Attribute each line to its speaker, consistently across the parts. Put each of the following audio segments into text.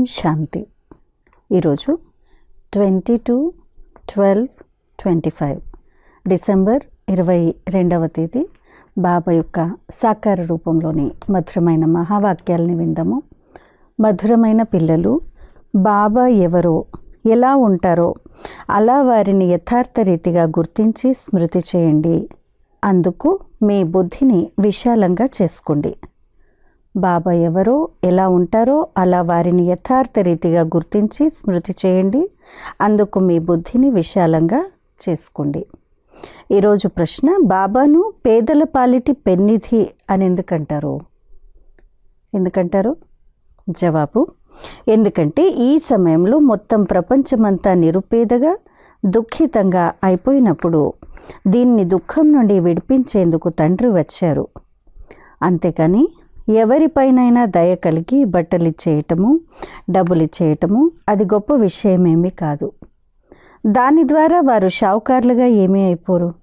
Speaker 1: శాంతి. ఈరోజు 22/12/25 డిసెంబర్ 22వ తేదీ. బాబా యొక్క సాకార రూపంలోని మధురమైన మహావాక్యాలని విందాము. మధురమైన పిల్లలు, బాబా ఎవరో, ఎలా ఉంటారో అలా వారిని యథార్థ రీతిగా గుర్తించి స్మృతి చేయండి. అందుకు మీ బుద్ధిని విశాలంగా చేసుకోండి. బాబా ఎవరో, ఎలా ఉంటారో అలా వారిని యథార్థ రీతిగా గుర్తించి స్మృతి చేయండి. అందుకు మీ బుద్ధిని విశాలంగా చేసుకోండి. ఈరోజు ప్రశ్న, బాబాను పేదల పాలిటి పెన్నిధి అని ఎందుకంటారు? జవాబు, ఎందుకంటే ఈ సమయంలో మొత్తం ప్రపంచమంతా నిరుపేదగా దుఃఖితంగా అయిపోయినప్పుడు దీన్ని దుఃఖం నుండి విడిపించేందుకు తండ్రి వచ్చారు. అంతేకాని ఎవరిపైనైనా దయ కలిగి బట్టలిచ్చేయటము, డబ్బులిచ్చేయటము అది గొప్ప విషయమేమీ కాదు. దాని ద్వారా వారు షావుకారులుగా ఏమీ అయిపోరు.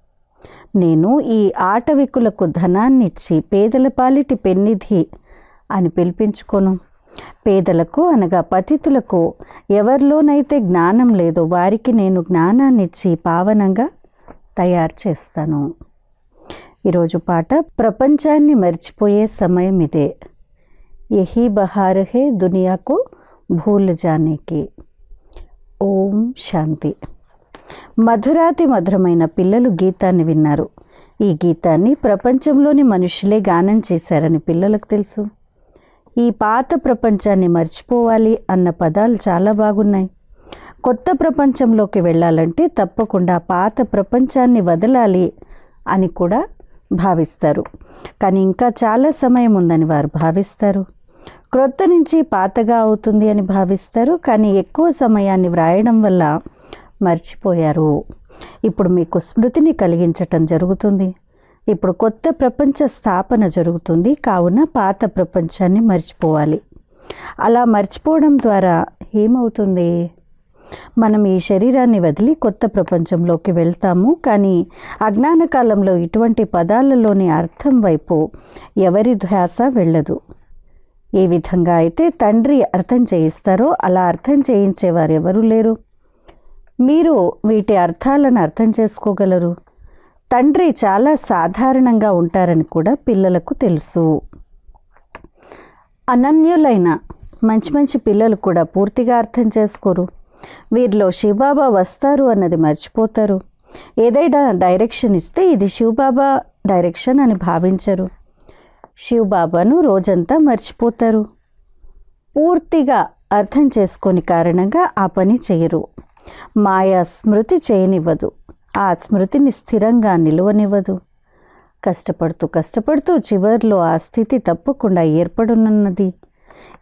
Speaker 1: నేను ఈ ఆటవికులకు ధనాన్నిచ్చి పేదల పాలిటి పెన్నిధి అని పిలిపించుకోను. పేదలకు అనగా పతితులకు ఎవరిలోనైతే జ్ఞానం లేదో వారికి నేను జ్ఞానాన్నిచ్చి పావనంగా తయారు చేస్తాను. ఈరోజు పాట, ప్రపంచాన్ని మర్చిపోయే సమయం ఇదే, యహీ బహార్ హే దునియాకు భూల్ జానేకి. ఓం శాంతి. మధురాతి మధురమైన పిల్లలు గీతాన్ని విన్నారు. ఈ గీతాన్ని ప్రపంచంలోని మనుషులే గానం చేశారని పిల్లలకు తెలుసు. ఈ పాత ప్రపంచాన్ని మర్చిపోవాలి అన్న పదాలు చాలా బాగున్నాయి. కొత్త ప్రపంచంలోకి వెళ్ళాలంటే తప్పకుండా పాత ప్రపంచాన్ని వదలాలి అని కూడా భావిస్తారు. కానీ ఇంకా చాలా సమయం ఉందని వారు భావిస్తారు. క్రొత్త నుంచి పాతగా అవుతుంది అని భావిస్తారు. కానీ ఎక్కువ సమయాన్ని వ్రాయడం వల్ల మర్చిపోయారు. ఇప్పుడు మీకు స్మృతిని కలిగించటం జరుగుతుంది. ఇప్పుడు కొత్త ప్రపంచ స్థాపన జరుగుతుంది. కావున పాత ప్రపంచాన్ని మర్చిపోవాలి. అలా మర్చిపోవడం ద్వారా ఏమవుతుంది? మనం ఈ శరీరాన్ని వదిలి కొత్త ప్రపంచంలోకి వెళ్తాము. కానీ అజ్ఞాన కాలంలో ఇటువంటి పదాలలోని అర్థం వైపు ఎవరి ధ్యాస వెళ్ళదు. ఏ విధంగా అయితే తండ్రి అర్థం చేయిస్తారో అలా అర్థం చేయించేవారు ఎవరూ లేరు. మీరు వీటి అర్థాలను అర్థం చేసుకోగలరు. తండ్రి చాలా సాధారణంగా ఉంటారని కూడా పిల్లలకు తెలుసు. అనన్యులైన మంచి మంచి పిల్లలు కూడా పూర్తిగా అర్థం చేసుకోరు. వీరిలో శివబాబా వస్తారు అన్నది మర్చిపోతారు. ఏదైనా డైరెక్షన్ ఇస్తే ఇది శివబాబా డైరెక్షన్ అని భావించరు. శివబాబాను రోజంతా మర్చిపోతారు. పూర్తిగా అర్థం చేసుకొని కారణంగా ఆ పని చేయరు. మాయా స్మృతి చేయనివ్వదు. ఆ స్మృతిని స్థిరంగా నిలువనివ్వదు. కష్టపడుతూ చివర్లో ఆ స్థితి తప్పకుండా ఏర్పడునున్నది.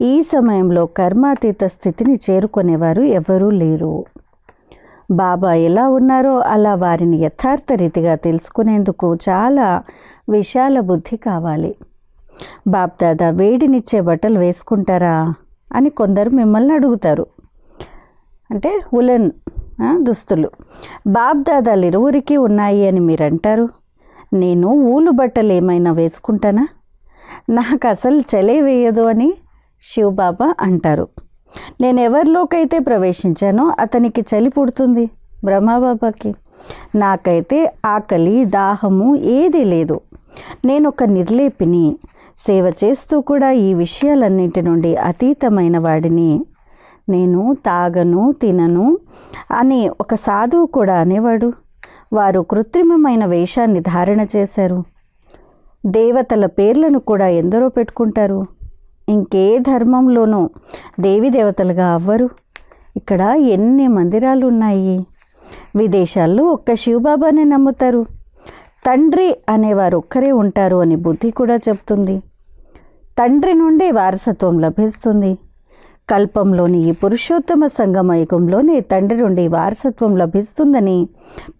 Speaker 1: ఈ సమయంలో కర్మాతీత స్థితిని చేరుకునేవారు ఎవరూ లేరు. బాబా ఎలా ఉన్నారో అలా వారిని యథార్థ రీతిగా తెలుసుకునేందుకు చాలా విశాల బుద్ధి కావాలి. బాప్దాదా వేడినిచ్చే బట్టలు వేసుకుంటారా అని కొందరు మిమ్మల్ని అడుగుతారు. అంటే ఉలెన్ దుస్తులు బాప్దాదాలు ఇరువురికి ఉన్నాయి అని మీరు అంటారు. నేను ఊలు బట్టలు ఏమైనా వేసుకుంటానా? నాకు అసలు చలే వేయదు అని శివబాబా అంటారు. నేను ఎవరిలోకైతే ప్రవేశించానో అతనికి చలి పుడుతుంది. బ్రహ్మబాబాకి నాకైతే ఆకలి దాహము ఏదీ లేదు. నేను ఒక నిర్లేపిని. సేవ చేస్తూ కూడా ఈ విషయాలన్నింటి నుండి అతీతమైన వాడిని. నేను తాగను తినను అని ఒక సాధువు కూడా అనేవాడు. వారు కృత్రిమమైన వేషాన్ని ధారణ చేశారు. దేవతల పేర్లను కూడా ఎందరో పెట్టుకుంటారు. ఇంకే ధర్మంలోనూ దేవీ దేవతలుగా అవ్వరు. ఇక్కడ ఎన్ని మందిరాలు ఉన్నాయి. విదేశాల్లో ఒక్క శివబాబానే నమ్ముతారు. తండ్రి అనేవారు ఒక్కరే ఉంటారు అని బుద్ధి కూడా చెప్తుంది. తండ్రి నుండే వారసత్వం లభిస్తుంది. కల్పంలోని ఈ పురుషోత్తమ సంగమ యుగంలోనే తండ్రి నుండి వారసత్వం లభిస్తుందని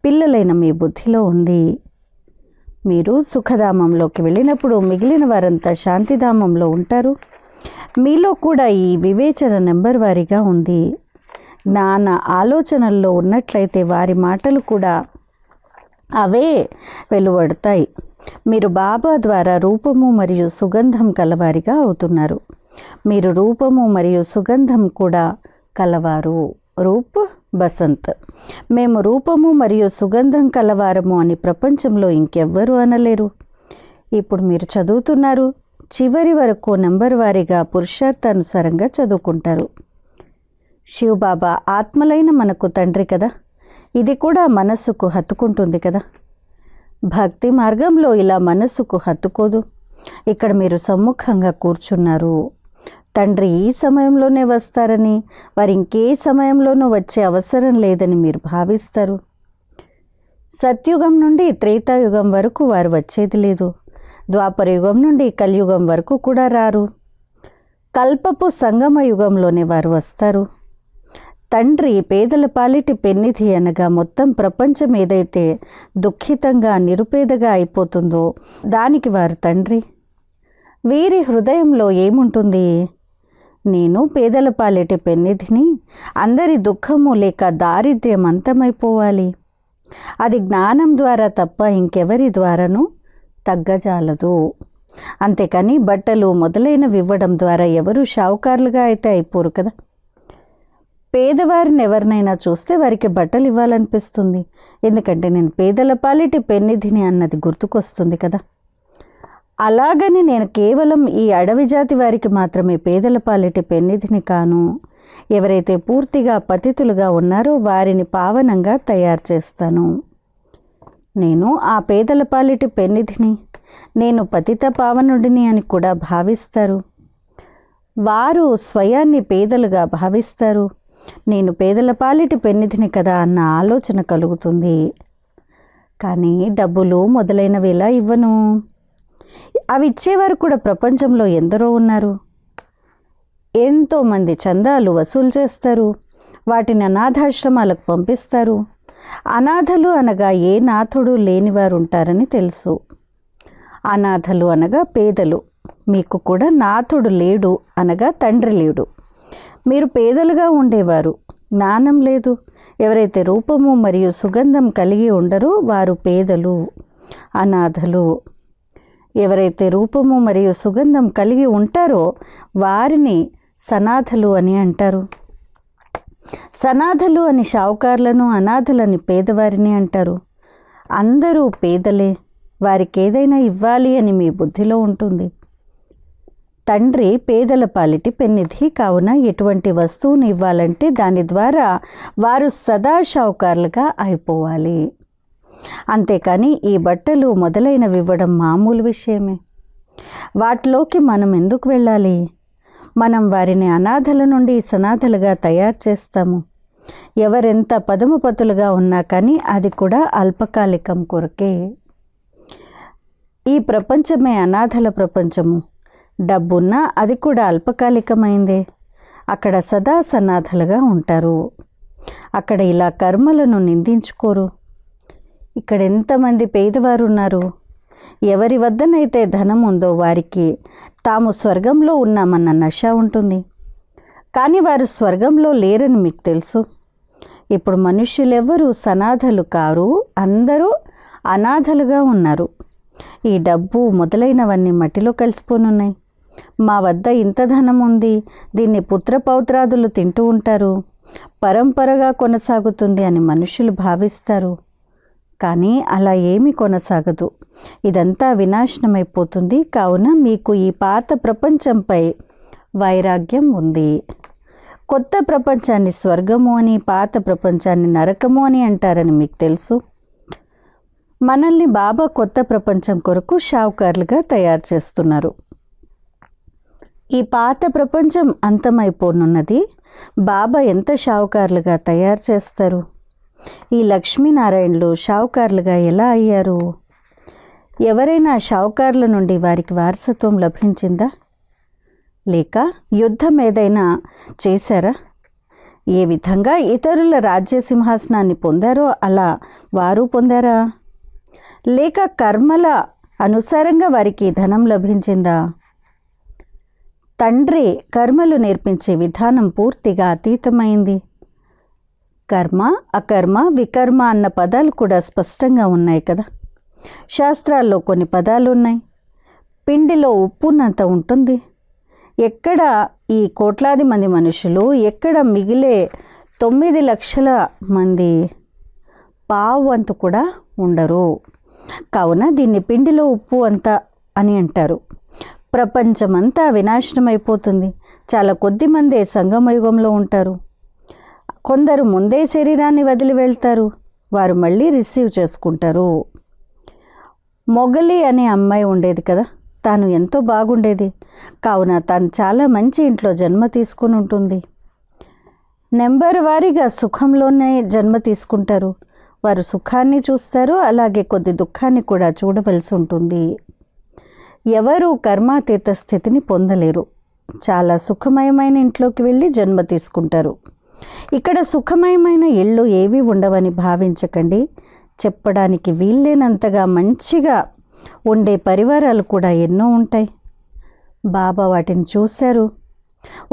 Speaker 1: పిల్లలైన మీ బుద్ధిలో ఉంది. మీరు సుఖధామంలోకి వెళ్ళినప్పుడు మిగిలిన వారంతా శాంతిధామంలో ఉంటారు. మీలో కూడా ఈ వివేచన నెంబర్ వారీగా ఉంది. జ్ఞాన ఆలోచనల్లో ఉన్నట్లయితే వారి మాటలు కూడా అవే వెలువడతాయి. మీరు బాబా ద్వారా రూపము మరియు సుగంధం కలవారిగా అవుతున్నారు. మీరు రూపము మరియు సుగంధం కూడా కలవారు. రూప్ బసంత్. మేము రూపము మరియు సుగంధం కలవారము అని ప్రపంచంలో ఇంకెవ్వరూ అనలేరు. ఇప్పుడు మీరు చదువుతున్నారు, చివరి వరకు నెంబర్ వారీగా పురుషార్థానుసారంగా చదువుకుంటారు. శివబాబా ఆత్మలైన మనకు తండ్రి కదా, ఇది కూడా మనస్సుకు హత్తుకుంటుంది కదా. భక్తి మార్గంలో ఇలా మనస్సుకు హత్తుకోదు. ఇక్కడ మీరు సమ్ముఖంగా కూర్చున్నారు. తండ్రి ఈ సమయంలోనే వస్తారని, వారు ఇంకే సమయంలోనూ వచ్చే అవసరం లేదని మీరు భావిస్తారు. సత్యుగం నుండి త్రేతాయుగం వరకు వారు వచ్చేది లేదు. ద్వాపర యుగం నుండి కలియుగం వరకు కూడా రారు. కల్పపు సంగమ యుగంలోనే వారు వస్తారు. తండ్రి పేదల పాలిటి పెన్నిధి అనగా మొత్తం ప్రపంచం ఏదైతే దుఃఖితంగా నిరుపేదగా అయిపోతుందో దానికి వారు తండ్రి. వీరి హృదయంలో ఏముంటుంది? నేను పేదల పాలిటి పెన్నిధిని, అందరి దుఃఖము లేక దారిద్ర్యం అంతమైపోవాలి. అది జ్ఞానం ద్వారా తప్ప ఇంకెవరి ద్వారానూ తగ్గజాలదు. అంతేకాని బట్టలు మొదలైనవి ఇవ్వడం ద్వారా ఎవరు షావుకారులుగా అయితే అయిపోరు కదా. పేదవారిని ఎవరినైనా చూస్తే వారికి బట్టలు ఇవ్వాలనిపిస్తుంది. ఎందుకంటే నేను పేదల పాలిటి పెన్నిధిని అన్నది గుర్తుకొస్తుంది కదా. అలాగని నేను కేవలం ఈ అడవి జాతి వారికి మాత్రమే పేదల పాలిటి పెన్నిధిని కాను. ఎవరైతే పూర్తిగా పతితులుగా ఉన్నారో వారిని పావనంగా తయారు చేస్తాను. నేను ఆ పేదల పాలిటి పెన్నిధిని, నేను పతిత పావనుడిని అని కూడా భావిస్తారు. వారు స్వయాన్ని పేదలుగా భావిస్తారు. నేను పేదల పాలిటి పెన్నిధిని కదా అన్న ఆలోచన కలుగుతుంది. కానీ డబ్బులు మొదలైనవి ఎలా ఇవ్వను? అవి ఇచ్చేవారు కూడా ప్రపంచంలో ఎందరో ఉన్నారు. ఎంతోమంది చందాలు వసూలు చేస్తారు. వాటిని అనాథాశ్రమాలకు పంపిస్తారు. అనాథలు అనగా ఏ నాథుడు లేనివారు ఉంటారని తెలుసు. అనాథలు అనగా పేదలు. మీకు కూడా నాథుడు లేడు అనగా తండ్రి లేడు. మీరు పేదలుగా ఉండేవారు. జ్ఞానం లేదు. ఎవరైతే రూపము మరియు సుగంధం కలిగి ఉండరో వారు పేదలు, అనాథలు. ఎవరైతే రూపము మరియు సుగంధం కలిగి ఉంటారో వారిని సనాథలు అని అంటారు. సనాథలు అని షావుకారులను, అనాథలని పేదవారిని అంటారు. అందరూ పేదలే. వారికి ఏదైనా ఇవ్వాలి అని మీ బుద్ధిలో ఉంటుంది. తండ్రి పేదల పాలిటి పెన్నిధి కావున ఎటువంటి వస్తువుని ఇవ్వాలంటే దాని ద్వారా వారు సదా షావుకారులుగా అయిపోవాలి. అంతేకాని ఈ బట్టలు మొదలైనవి ఇవ్వడం మామూలు విషయమే. వాటిలోకి మనం ఎందుకు వెళ్ళాలి? మనం వారిని అనాథల నుండి సనాథలుగా తయారు చేస్తాము. ఎవరెంత పదముపతులుగా ఉన్నా కానీ అది కూడా అల్పకాలికం కొరకే. ఈ ప్రపంచమే అనాథల ప్రపంచము. డబ్బున్నా అది కూడా అల్పకాలికమైందే. అక్కడ సదా సనాథలుగా ఉంటారు. అక్కడ ఇలా కర్మలను నిందించుకోరు. ఇక్కడ ఎంతమంది పేదవారు ఉన్నారు. ఎవరి వద్దనైతే ధనం ఉందో వారికి తాము స్వర్గంలో ఉన్నామన్న నష ఉంటుంది. కానీ వారు స్వర్గంలో లేరని మీకు తెలుసు. ఇప్పుడు మనుష్యులెవ్వరూ సనాథలు కారు, అందరూ అనాథలుగా ఉన్నారు. ఈ డబ్బు మొదలైనవన్నీ మట్టిలో కలిసిపోనున్నాయి. మా వద్ద ఇంత ధనం ఉంది, దీన్ని పుత్రపౌత్రాదులు తింటూ ఉంటారు, పరంపరగా కొనసాగుతుంది అని మనుషులు భావిస్తారు. కానీ అలా ఏమీ కొనసాగదు. ఇదంతా వినాశనమైపోతుంది. కావున మీకు ఈ పాత ప్రపంచంపై వైరాగ్యం ఉంది. కొత్త ప్రపంచాన్ని స్వర్గము అని, పాత ప్రపంచాన్ని నరకము అని అంటారని మీకు తెలుసు. మనల్ని బాబా కొత్త ప్రపంచం కొరకు షావుకారులుగా తయారు చేస్తున్నారు. ఈ పాత ప్రపంచం అంతమైపోనున్నది. బాబా ఎంత షావుకారులుగా తయారు చేస్తారు. ఈ లక్ష్మీనారాయణలు షావుకారులుగా ఎలా అయ్యారు? ఎవరైనా షావుకారుల నుండి వారికి వారసత్వం లభించిందా? లేక యుద్ధం ఏదైనా చేశారా? ఏ విధంగా ఇతరుల రాజ్య సింహాసనాన్ని పొందారో అలా వారు పొందారా? లేక కర్మల అనుసారంగా వారికి ధనం లభించిందా? తండ్రి కర్మలు నేర్పించే విధానం పూర్తిగా అతీతమైంది. కర్మ, అకర్మ, వికర్మ అన్న పదాలు కూడా స్పష్టంగా ఉన్నాయి కదా. శాస్త్రాల్లో కొన్ని పదాలు ఉన్నాయి. పిండిలో ఉప్పున్నంత ఉంటుంది. ఎక్కడ ఈ కోట్లాది మంది మనుషులు, ఎక్కడ మిగిలే 9 లక్షల మంది పావు వంతు కూడా ఉండరు. కావున దీన్ని పిండిలో ఉప్పు అంత అని అంటారు. ప్రపంచమంతా వినాశనం అయిపోతుంది. చాలా కొద్ది మందే సంగమయుగంలో ఉంటారు. కొందరు ముందే శరీరాన్ని వదిలి వెళ్తారు. వారు మళ్ళీ రిసీవ్ చేసుకుంటారు. మొగలి అనే అమ్మాయి ఉండేది కదా, తాను ఎంతో బాగుండేది. కావున తాను చాలా మంచి ఇంట్లో జన్మ తీసుకుని ఉంటుంది. నెంబర్ వారీగా సుఖంలోనే జన్మ తీసుకుంటారు. వారు సుఖాన్ని చూస్తారు, అలాగే కొద్ది దుఃఖాన్ని కూడా చూడవలసి ఉంటుంది. ఎవరు కర్మాతీత స్థితిని పొందలేరు. చాలా సుఖమయమైన ఇంట్లోకి వెళ్ళి జన్మ తీసుకుంటారు. ఇక్కడ సుఖమయమైన ఇళ్ళు ఏవి ఉండవని భావించకండి. చెప్పడానికి వీల్లేనంతగా మంచిగా ఉండే పరివారాలు కూడా ఎన్నో ఉంటాయి. బాబా వాటిని చూశారు.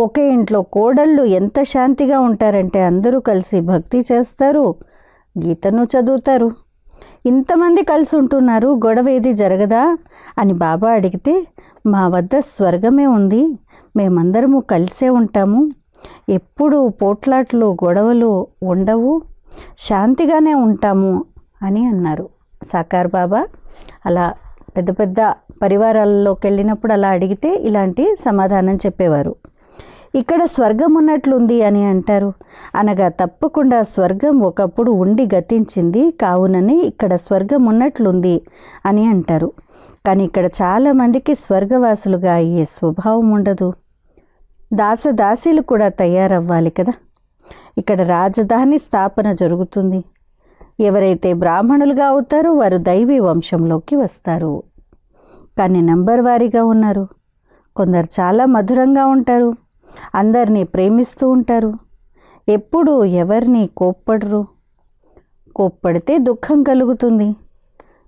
Speaker 1: ఒకే ఇంట్లో కోడళ్ళు ఎంత శాంతిగా ఉంటారంటే అందరూ కలిసి భక్తి చేస్తారు, గీతను చదువుతారు. ఇంతమంది కలిసి ఉంటున్నారు, గొడవ ఏది జరగదా అని బాబా అడిగితే, మా వద్ద స్వర్గమే ఉంది, మేమందరము కలిసే ఉంటాము, ఎప్పుడు పోట్లాట్లు గొడవలు ఉండవు, శాంతిగానే ఉంటాము అని అన్నారు. సాకార్ బాబా అలా పెద్ద పెద్ద పరివారాల్లోకి వెళ్ళినప్పుడు అలా అడిగితే ఇలాంటి సమాధానం చెప్పేవారు. ఇక్కడ స్వర్గం ఉన్నట్లుంది అని అంటారు. అనగా తప్పకుండా స్వర్గం ఒకప్పుడు ఉండి గతించింది, కావునని ఇక్కడ స్వర్గం ఉన్నట్లుంది అని అంటారు. కానీ ఇక్కడ చాలామందికి స్వర్గవాసులుగా అయ్యే స్వభావం ఉండదు. దాసదాసీలు కూడా తయారవ్వాలి కదా. ఇక్కడ రాజధాని స్థాపన జరుగుతుంది. ఎవరైతే బ్రాహ్మణులుగా అవుతారో వారు దైవీ వంశంలోకి వస్తారు. కానీ నంబర్ వారీగా ఉన్నారు. కొందరు చాలా మధురంగా ఉంటారు, అందరినీ ప్రేమిస్తూ ఉంటారు, ఎప్పుడూ ఎవరిని కోప్పడరు. కోప్పడితే దుఃఖం కలుగుతుంది.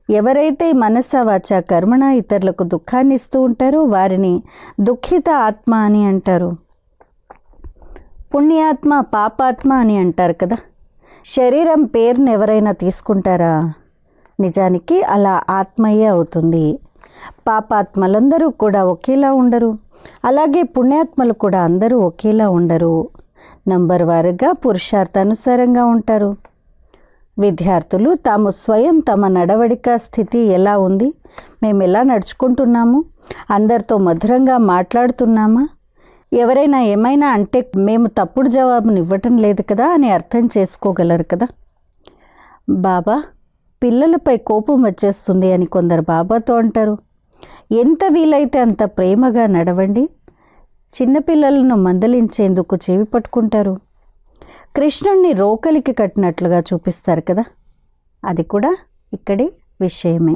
Speaker 1: ఎవరైతే మనస వాచ కర్మణ ఇతరులకు దుఃఖాన్ని ఇస్తూ ఉంటారో వారిని దుఃఖిత ఆత్మ అని అంటారు. పుణ్యాత్మ పాపాత్మ అని అంటారు కదా. శరీరం పేరును ఎవరైనా తీసుకుంటారా? నిజానికి అలా ఆత్మయే అవుతుంది. పాపాత్మలందరూ కూడా ఒకేలా ఉండరు, అలాగే పుణ్యాత్మలు కూడా అందరూ ఒకేలా ఉండరు. నంబర్ వారుగా పురుషార్థానుసారంగా ఉంటారు. విద్యార్థులు తాము స్వయం తమ నడవడిక స్థితి ఎలా ఉంది, మేము ఎలా నడుచుకుంటున్నాము, అందరితో మధురంగా మాట్లాడుతున్నామా, ఎవరైనా ఏమైనా అంటే మేము తప్పుడు జవాబుని ఇవ్వటం లేదు కదా అని అర్థం చేసుకోగలరు కదా. బాబా పిల్లలపై కోపం వచ్చేస్తుంది అని కొందరు బాబాతో అంటారు. ఎంత వీలైతే అంత ప్రేమగా నడవండి. చిన్నపిల్లలను మందలించేందుకు చెవి పట్టుకుంటారు. కృష్ణుణ్ణి రోకలికి కట్టినట్లుగా చూపిస్తారు కదా, అది కూడా ఇక్కడి విషయమే.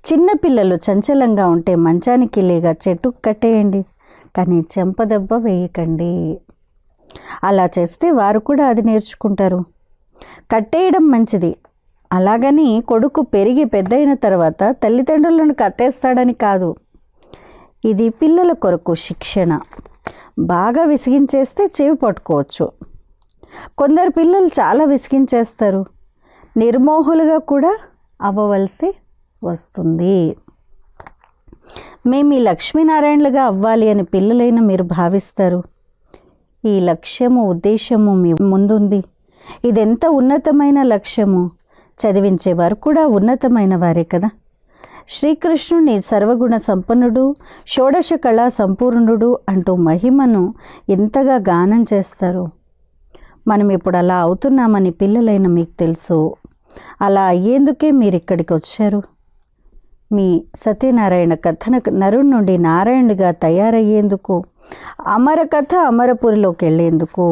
Speaker 1: చిన్నపిల్లలు చంచలంగా ఉంటే మంచానికి లేగా చెట్టుకు కట్టేయండి, కానీ చెంపదెబ్బ వేయకండి. అలా చేస్తే వారు కూడా అది నేర్చుకుంటారు. కట్టేయడం మంచిది. అలాగని కొడుకు పెరిగి పెద్దయిన తర్వాత తల్లిదండ్రులను కట్టేస్తాడని కాదు. ఇది పిల్లల కొరకు శిక్షణ. బాగా విసిగించేస్తే చెవి పట్టుకోవచ్చు. కొందరు పిల్లలు చాలా విసిగించేస్తారు, నిర్మోహులుగా కూడా అవ్వవలసి వస్తుంది. మేము ఈ లక్ష్మీనారాయణలుగా అవ్వాలి అని పిల్లలైన మీరు భావిస్తారు. ఈ లక్ష్యము ఉద్దేశము మీ ముందుంది. ఇదెంత ఉన్నతమైన లక్ష్యము. చదివించేవారు కూడా ఉన్నతమైన వారే కదా. శ్రీకృష్ణుని సర్వగుణ సంపన్నుడు, షోడశ కళా సంపూర్ణుడు అంటూ మహిమను ఎంతగా గానం చేస్తారు. మనం ఇప్పుడు అలా అవుతున్నామని పిల్లలైన మీకు తెలుసు. అలా అయ్యేందుకే మీరు ఇక్కడికి వచ్చారు. మీ సత్యనారాయణ కథన నరుడి నుండి నారాయణుడిగా తయారయ్యేందుకు, అమర కథ అమరపురిలోకి వెళ్ళేందుకు.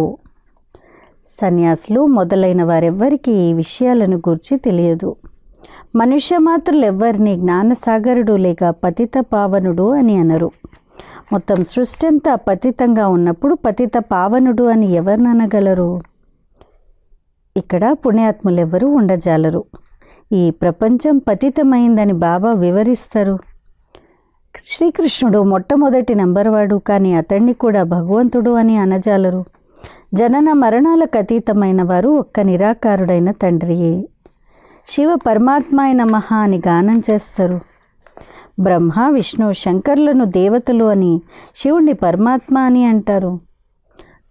Speaker 1: సన్యాసులు మొదలైన వారెవ్వరికీ ఈ విషయాలను గురించి తెలియదు. మనుష్య మాత్రులు ఎవ్వరిని జ్ఞానసాగరుడు లేక పతిత పావనుడు అని అనరు. మొత్తం సృష్టి అంతా పతితంగా ఉన్నప్పుడు పతిత పావనుడు అని ఎవరిననగలరు? ఇక్కడ పుణ్యాత్ములెవ్వరూ ఉండజాలరు. ఈ ప్రపంచం పతితమైందని బాబా వివరిస్తారు. శ్రీకృష్ణుడు మొట్టమొదటి నంబర్వాడు, కానీ అతన్ని కూడా భగవంతుడు అని అనజాలరు. జనన మరణాలకు అతీతమైన వారు ఒక్క నిరాకారుడైన తండ్రియే. శివ పరమాత్మాయ నమః అని గానం చేస్తారు. బ్రహ్మ విష్ణు శంకర్లను దేవతలు అని, శివుణ్ణి పరమాత్మ అని అంటారు.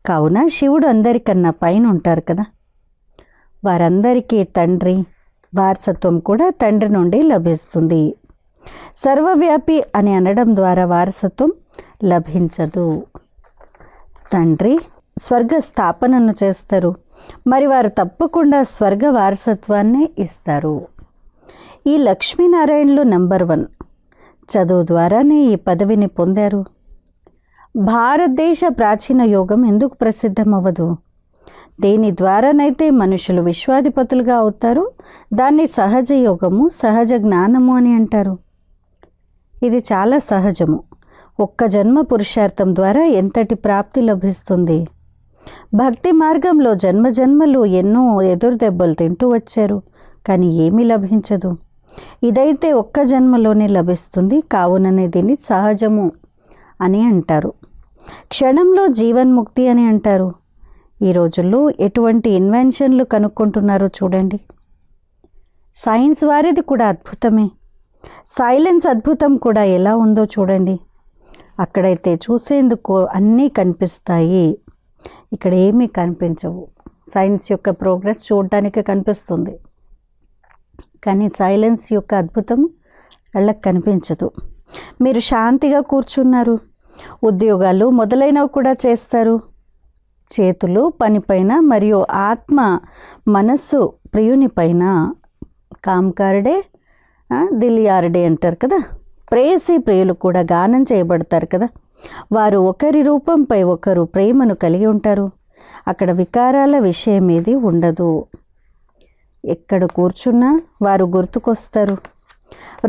Speaker 1: కావున శివుడు అందరికన్నా పైన ఉంటారు కదా. వారందరికీ తండ్రి, వారసత్వం కూడా తండ్రి నుండి లభిస్తుంది. సర్వవ్యాపి అని అనడం ద్వారా వారసత్వం లభించదు. తండ్రి స్వర్గ స్థాపనను చేస్తారు, మరి వారు తప్పకుండా స్వర్గ వారసత్వాన్నే ఇస్తారు. ఈ లక్ష్మీనారాయణులు నంబర్ 1 చదువు ద్వారానే ఈ పదవిని పొందారు. భారతదేశ ప్రాచీన యోగం ఎందుకు ప్రసిద్ధమవ్వదు? దేని ద్వారానైతే మనుషులు విశ్వాధిపతులుగా అవుతారో దాన్ని సహజ యోగము, సహజ జ్ఞానము అని అంటారు. ఇది చాలా సహజము. ఒక్క జన్మ పురుషార్థం ద్వారా ఎంతటి ప్రాప్తి లభిస్తుంది. భక్తి మార్గంలో జన్మజన్మలు ఎన్నో ఎదురు దెబ్బలు తింటూ వచ్చారు, కానీ ఏమీ లభించదు. ఇదైతే ఒక్క జన్మలోనే లభిస్తుంది. కావుననే దీన్ని సహజము అని అంటారు. క్షణంలో జీవన్ముక్తి అని అంటారు. ఈ రోజుల్లో ఎటువంటి ఇన్వెన్షన్లు కనుక్కుంటున్నారో చూడండి. సైన్స్ వారిది కూడా అద్భుతమే. సైలెన్స్ అద్భుతం కూడా ఎలా ఉందో చూడండి. అక్కడైతే చూసేందుకు అన్నీ కనిపిస్తాయి, ఇక్కడ ఏమీ కనిపించవు. సైన్స్ యొక్క ప్రోగ్రెస్ చూడటానికి కనిపిస్తుంది, కానీ సైలెన్స్ యొక్క అద్భుతం కళ్ళకు కనిపించదు. మీరు శాంతిగా కూర్చున్నారు, ఉద్యోగాలు మొదలైనవి కూడా చేస్తారు. చేతులు పనిపైన మరియు ఆత్మ మనస్సు ప్రియునిపైన. కామ్కార్డే దిల్యార్డే అంటారు కదా. ప్రేయసి ప్రియులు కూడా గానం చేయబడతారు కదా. వారు ఒకరి రూపంపై ఒకరు ప్రేమను కలిగి ఉంటారు. అక్కడ వికారాల విషయం ఏది ఉండదు. ఎక్కడ కూర్చున్నా వారు గుర్తుకొస్తారు.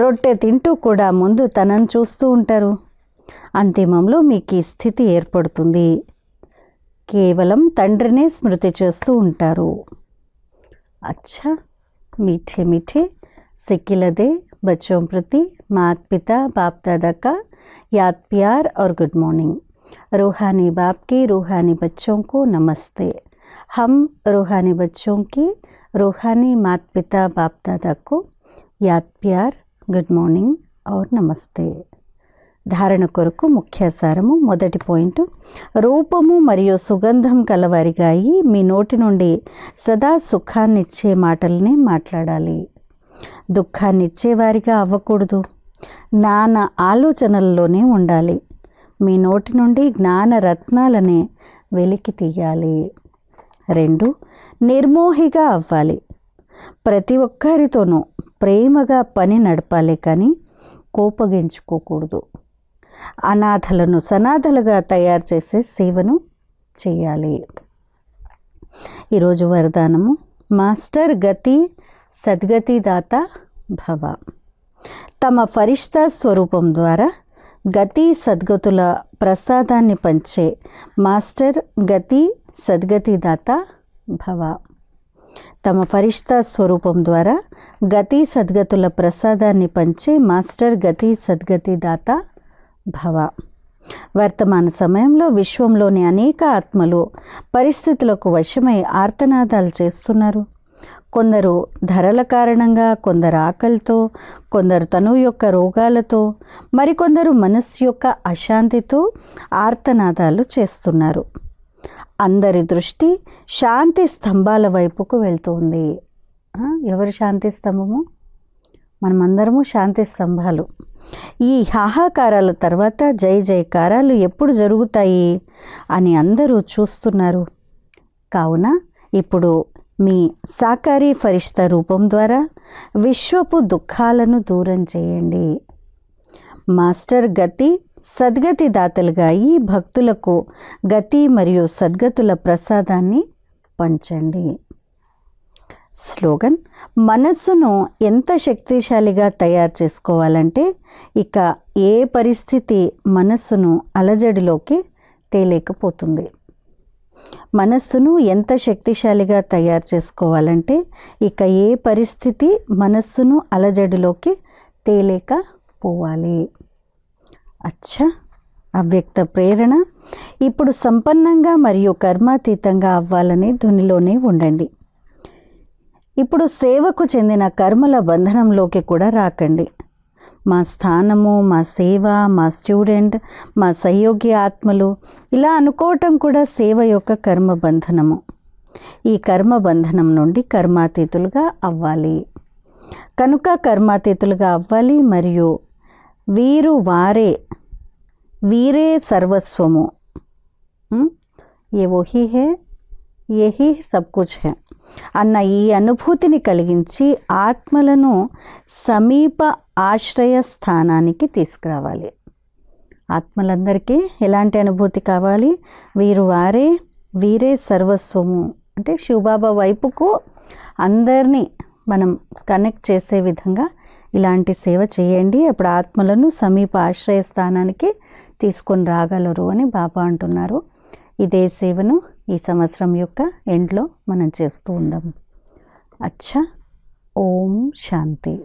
Speaker 1: రొట్టె తింటూ కూడా ముందు తనను చూస్తూ ఉంటారు. అంతిమంలో మీకు ఈ స్థితి ఏర్పడుతుంది. కేవలం తండ్రినే స్మృతి చేస్తూ ఉంటారు. అచ్చా, మీఠే మీఠే సిక్కిలదే बच्चों प्रति माता पिता बाप दादा का याद प्यार और गुड मॉर्निंग. रूहानी बाप की रूहानी बच्चों को नमस्ते. हम रूहानी बच्चों की रूहानी माता पिता बाप दादा को याद प्यार गुड मॉर्निंग और नमस्ते. ధారణ కొరకు ముఖ్య సారము. మొదటి పాయింట్, రూపము మరియు సుగంధం కలవారిగా అయి మీ నోటి నుండి సదా సుఖాన్నిచ్చే మాటలనే మాట్లాడాలి. దుఃఖాన్నిచ్చేవారిగా అవ్వకూడదు. జ్ఞాన ఆలోచనల్లోనే ఉండాలి. మీ నోటి నుండి జ్ఞాన రత్నాలనే వెలికి తీయాలి. 2, నిర్మోహిగా అవ్వాలి. ప్రతి ఒక్కరితోనూ ప్రేమగా పని నడపాలి, కానీ కోపగించుకోకూడదు. అనాథలను సనాథలుగా తయారు చేసే సేవను చేయాలి. ఈరోజు వరదానము, మాస్టర్ గతి సద్గతి దాత భవ. తమ ఫరిష్తా స్వరూపం ద్వారా గతి సద్గతుల ప్రసాదాన్ని పంచే మాస్టర్ గతి సద్గతి దాత భవ. తమ ఫరిష్తా స్వరూపం ద్వారా గతి సద్గతుల ప్రసాదాన్ని పంచే మాస్టర్ గతి సద్గతి దాత భవ. వర్తమాన సమయంలో విశ్వంలోని అనేక ఆత్మలు పరిస్థితులకు వశమై ఆర్తనాదాలు చేస్తున్నారు. కొందరు ధరల కారణంగా, కొందరు ఆకలితో, కొందరు తనువు యొక్క రోగాలతో, మరికొందరు మనస్సు యొక్క అశాంతితో ఆర్తనాదాలు చేస్తున్నారు. అందరి దృష్టి శాంతి స్తంభాల వైపుకు వెళ్తుంది. ఎవరు శాంతి స్తంభము? మనమందరము శాంతి స్తంభాలు. ఈ హాహాకారాల తర్వాత జై జయకారాలు ఎప్పుడు జరుగుతాయి అని అందరూ చూస్తున్నారు. కావున ఇప్పుడు మీ సాకారీ ఫరిష్తా రూపం ద్వారా విశ్వపు దుఃఖాలను దూరం చేయండి. మాస్టర్ గతి సద్గతి దాతలుగా ఈ భక్తులకు గతి మరియు సద్గతుల ప్రసాదాన్ని పంచండి. స్లోగన్, మనస్సును ఎంత శక్తిశాలిగా తయారు చేసుకోవాలంటే ఇక ఏ పరిస్థితి మనస్సును అలజడిలోకి తేలేకపోతుంది. మనస్సును ఎంత శక్తిశాలిగా తయారు చేసుకోవాలంటే ఇక ఏ పరిస్థితి మనస్సును అలజడిలోకి తేలేకపోవాలి. అచ్చా, అవ్యక్త ప్రేరణ. ఇప్పుడు సంపన్నంగా మరియు కర్మాతీతంగా అవ్వాలనే ధునిలోనే ఉండండి. ఇప్పుడు సేవకు చెందిన కర్మల బంధనంలోకి కూడా రాకండి. మా స్థానము, మా సేవ, మా స్టూడెంట్, మా సహయోగి ఆత్మలు, ఇలా అనుకోవటం కూడా సేవ యొక్క కర్మబంధనము. ఈ కర్మబంధనం నుండి కర్మాతీతులుగా అవ్వాలి. కనుక కర్మాతీతులుగా అవ్వాలి. మరియు వీరే సర్వస్వము. ఏ వహీ హే, యహీ సబ్ కుచ్ హే అన్న ఈ అనుభూతిని కలిగించి ఆత్మలను సమీప ఆశ్రయ స్థానానికి తీసుకురావాలి. ఆత్మలందరికీ ఎలాంటి అనుభూతి కావాలి? వీరే సర్వస్వము అంటే శివబాబా వైపుకు అందరినీ మనం కనెక్ట్ చేసే విధంగా ఇలాంటి సేవ చేయండి. అప్పుడు ఆత్మలను సమీప ఆశ్రయ స్థానానికి తీసుకొని రాగలరు అని బాబా అంటున్నారు. ఇదే సేవను ఈ సంవత్సరం యొక్క ఎండ్లో మనం చేస్తూ ఉందాం. అచ్చా. ఓం శాంతి.